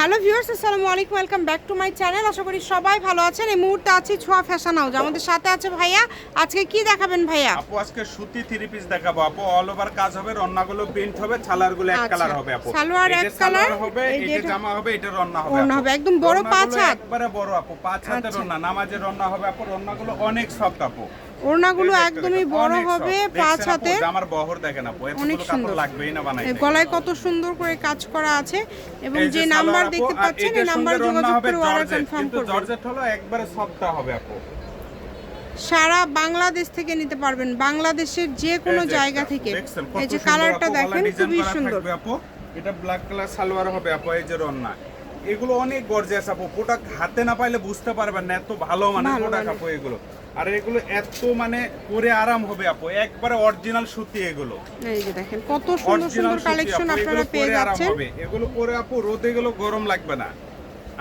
Hello viewers, আসসালামু আলাইকুম, welcome back to my channel. আশা করি সবাই ভালো আছেন। এই মুহূর্তে আছি ছোঁয়া ফ্যাশন হাউস। আমাদের সাথে আছে ভাইয়া। আজকে কি দেখাবেন ভাইয়া? আপু আজকে সুতি থ্রি পিস দেখাবো আপু। অল ওভার কাজ হবে, রন্নাগুলো প্রিন্ট হবে, ছালারগুলো এক কালার হবে আপু। সালোয়ার এক কালার হবে, এটা জামা হবে, এটা রন্না হবে। রন্না হবে একদম বড় 5 হাত, একবারে বড় আপু, 5 হাতের রন্না, নামাজের রন্না হবে আপু। রন্নাগুলো অনেক সফট আপু, ওড়নাগুলো একদমই বড় হবে 5 হাতের। আমার বহর দেখেন আপু, এতগুলো কাপড় লাগবেই না বানাইতে। গলায় কত সুন্দর করে কাজ করা আছে এবং যে নাম্বার দেখতে পাচ্ছেন এই নাম্বারে যোগাযোগ করে অর্ডার কনফার্ম করবেন। জর্জেট হলো একবারে সফট হবে আপু। সারা বাংলাদেশ থেকে নিতে পারবেন, বাংলাদেশের যে কোনো জায়গা থেকে। এই যে কালারটা দেখেন, খুবই সুন্দর আপু। এটা ব্ল্যাক কালার সালোয়ার হবে আপু। এই যে রন্না, এগুলো অনেক গর্জিয়াস আপু। প্রোডাক্ট হাতে না পাইলে বুঝতে পারবেন না, এত ভালো মানে প্রোডাক্ট আপু এগুলো। আর এগুলো এত মানে পরে আরাম হবে আপু, একবারে অরিজিনাল সুতি এগুলো। এই যে দেখেন কত সুন্দর সুন্দর কালেকশন আপনারা পেয়ে যাচ্ছেন। এগুলো পরে আপু রোদে গেলে গরম লাগবে না।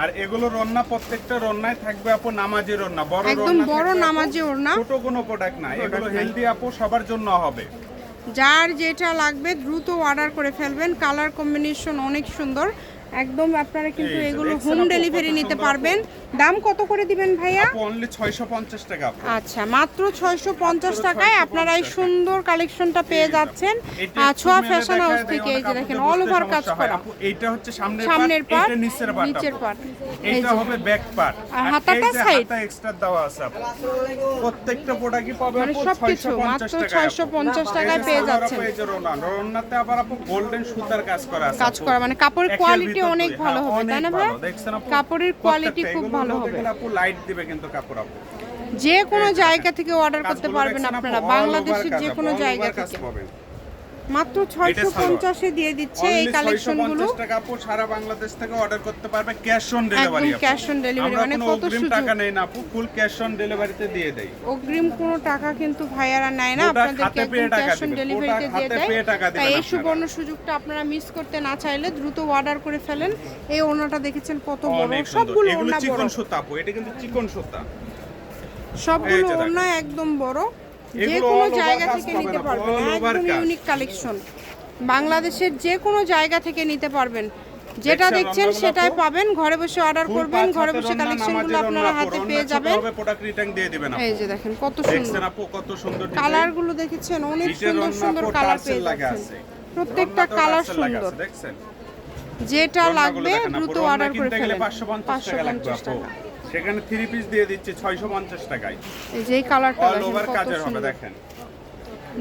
আর এগুলো রন্না, প্রত্যেকটা রন্নায় থাকবে আপু নামাজি রন্না, বড় রন্না, একদম বড় নামাজি ওড়না, ছোট কোনো প্রোডাক্ট না। এগুলো হেলদি আপু, সবার জন্য হবে। যার যেটা লাগবে দ্রুত অর্ডার করে ফেলবেন। কালার কম্বিনেশন অনেক সুন্দর একদম। আপনারা কিন্তু এগুলো হোম ডেলিভারি নিতে পারবেন। দাম কত করে দিবেন ভাইয়া? অনলি 650 টাকা। আচ্ছা, মাত্র 650 টাকায় আপনারা এই সুন্দর কালেকশনটা পেয়ে যাচ্ছেন ছোঁয়া ফ্যাশন হাউস থেকে। এই যে দেখেন অল ওভার কাজ করা। এইটা হচ্ছে সামনের পার্ট, এটা নিচের পার্ট, এটা হবে ব্যাক পার্ট, আর হাতাটা সাইড এক্সট্রা দেওয়া আছে আপু। প্রত্যেকটা প্রোডাক্টই পাবে মানে আপু সবকিছু মাত্র 650 টাকায় পেয়ে যাচ্ছেন। এই যে রন্নাতে আবার আপু গোল্ডেন সুতার কাজ করা আছে, কাজ করা মানে কাপড়ের কোয়ালিটি অনেক ভালো হবে, তাই না ভাই? কাপড়ের কোয়ালিটি খুব ভালো হবে। আপু লাইট দিবে কিন্তু কাপড় আপু। যে কোনো জায়গা থেকে অর্ডার করতে পারবেন আপনারা, বাংলাদেশের যে কোনো জায়গা থেকে। মাত্র 650 এ দিয়ে দিচ্ছে এই কালেকশনগুলো। 650 টাকা আপু, সারা বাংলাদেশ থেকে অর্ডার করতে পারবে ক্যাশ অন ডেলিভারি। একদম ক্যাশ অন ডেলিভারি, মানে কত সুযোগ। টাকা নেই না আপু, ফুল ক্যাশ অন ডেলিভারিতে দিয়ে দেই। অগ্রিম কোনো টাকা কিন্তু ভাইয়ারা নেয় না, আপনাদেরকে একদম ক্যাশ অন ডেলিভারিতে দিয়ে দেয়। তাই এই সুবর্ণ সুযোগটা আপনারা মিস করতে না চাইলে দ্রুত অর্ডার করে ফেলেন। এই ওড়নাটা দেখেছেন কত বড়, সবগুলো ওড়না বড়। চিকন সুতা আপু, এটা কিন্তু চিকন সুতা। সবগুলো ওড়না একদম বড়, যে কোনো জায়গা থেকে নিতে পারবেন। একদম ইউনিক কালেকশন, বাংলাদেশের যে কোনো জায়গা থেকে নিতে পারবেন। যেটা দেখছেন সেটাই পাবেন। ঘরে বসে অর্ডার করবেন, ঘরে বসে কালেকশনগুলো আপনারা হাতে পেয়ে যাবেন। প্রোডাক্ট রিটার্ন দিয়ে দিবেন আপু। এই যে দেখেন কত সুন্দর, দেখছেন আপু কত সুন্দর কালারগুলো দেখেছেন, অনেক সুন্দর সুন্দর কালার পেয়ে যাচ্ছেন। প্রত্যেকটা কালার সুন্দর। দেখছেন, যেটা লাগবে দ্রুত অর্ডার করে ফেলেন। 550 টাকা লাগবে আপু। সেখানে 3 পিস দিয়ে দিচ্ছে 650 টাকায়। এই যে কালারটা অল ওভার কাজের হবে দেখেন।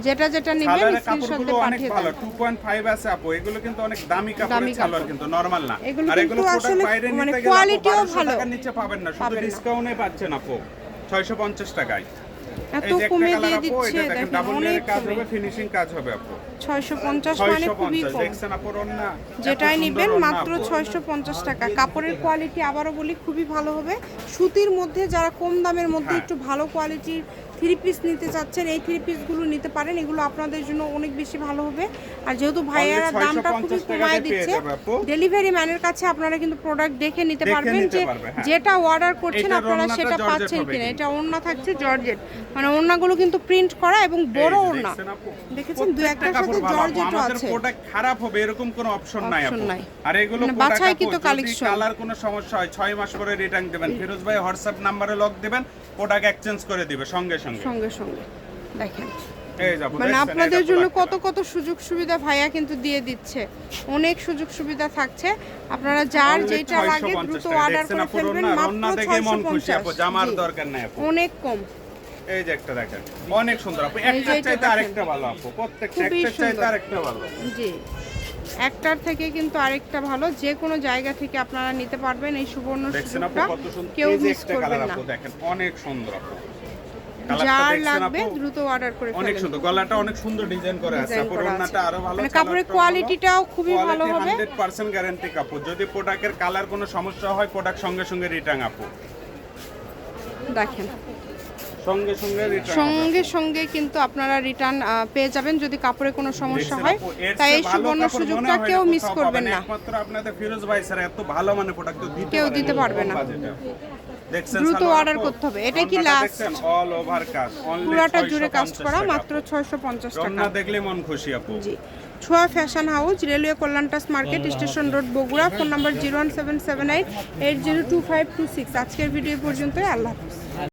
যেটা যেটা নেবেন স্ক্রিনশট দিয়ে পাঠিয়ে ভালো। দেন। 2.5 আছে আপু, এগুলো কিন্তু অনেক দামি কাপড়ের সালোয়ার, কিন্তু নরমাল না। আর এগুলো প্রোডাক্ট বাইরে নিতে গেলে কোয়ালিটিও ভালো, টাকার নিচে পাবেন না, শুধু ডিসকাউন্টে পাচ্ছেন আপু 650 টাকায়। এত কমে দিয়ে দিচ্ছে দেখেন, অনেক কাজ হবে, ফিনিশিং কাজ হবে আপু। 650 মানে খুবই কম। দেখছেন আপু রন্না, যেটাই নেবেন মাত্র 650 টাকা। কাপড়ের কোয়ালিটি আবারও বলি খুবই ভালো হবে। সুতির মধ্যে যারা কম দামের মধ্যে একটু ভালো কোয়ালিটির থ্রি পিস নিতে চাচ্ছেন, এই থ্রি পিসগুলো নিতে পারেন। এগুলো আপনাদের জন্য অনেক বেশি ভালো হবে। আর যেহেতু ভাইয়ারা দামটা খুবই কমায় দিচ্ছে, ডেলিভারি ম্যানের কাছে আপনারা কিন্তু প্রোডাক্ট দেখে নিতে পারবেন যে যেটা অর্ডার করছেন আপনারা সেটা পাচ্ছেন কিনা। এটা ওড়না থাকছে জর্জেট, মানে ওড়নাগুলো কিন্তু প্রিন্ট করা এবং বড় ওড়না। দেখেছেন দুই একটার সাথে জর্জেটও আছে। প্রোডাক্ট খারাপ হবে এরকম কোনো অপশন নাই আপু। আর এগুলো বাছাইকৃত কালেকশন। কালার কোনো সমস্যা হয় 6 মাস পরে রিটার্ন দিবেন। ফিরোজ ভাই হোয়াটসঅ্যাপ নম্বরে লক দিবেন, প্রোডাক্ট এক্সচেঞ্জ করে দিবে সঙ্গে সঙ্গে। দেখেন মানে আপনাদের জন্য কত কত সুযোগ সুবিধা ভাইয়া কিন্তু দিয়ে দিচ্ছে। অনেক সুযোগ সুবিধা থাকছে, আপনারা যার যেটা লাগে দ্রুত অর্ডার করে ফেলবেন। মাত্র 650, জামার দরকার নাই আপু, অনেক কম। এই যে একটা দেখেন অনেক সুন্দর আপু, একটা চাইতে আরেকটা ভালো আপু, প্রত্যেকটা একটা চাইতে আরেকটা ভালো। জি, একটার থেকে কিন্তু আরেকটা ভালো। যে কোনো জায়গা থেকে আপনারা নিতে পারবেন এই সুবর্ণ সুযোগটা, কেউ মিস করবেন না। দেখেন অনেক সুন্দর আপু, যার লাগবে দ্রুত অর্ডার করে ফেলুন। অনেক সুন্দর, গলাটা অনেক সুন্দর ডিজাইন করা আছে আপু, ওড়নাটা আরো ভালো, মানে কাপড়ের কোয়ালিটিটাও খুবই ভালো হবে। 100% গ্যারান্টি কাপড়। যদি প্রোডাক্টের কালার কোনো সমস্যা হয়, প্রোডাক্ট সঙ্গে সঙ্গে রিটার্ন আপু। দেখেন সঙ্গে সঙ্গে কিন্তু আপনারা রিটার্ন পেয়ে যাবেন যদি কাপড়ে কোনো সমস্যা হয়। তাই এই সুবর্ণ সুযোগটা কেউ মিস করবেন না। একমাত্র আপনাদের ফিরোজ ভাই স্যার এত ভালো মানে প্রোডাক্ট কেউ দিতে পারবে না। দেখছেন দ্রুত অর্ডার করতে হবে। এটা কি লাস্ট? অল ওভার কাজ, পুরোটা জুড়ে কাজ করা, মাত্র 650 টাকা। না দেখলে মন খুশি আপু। জি, ছোঁয়া ফ্যাশন হাউস, রেলওয়ে কল্যাণটাস market, station road, Bogura. Phone number 01778802526। আজকের ভিডিও পর্যন্তই। আল্লাহ হাফিজ।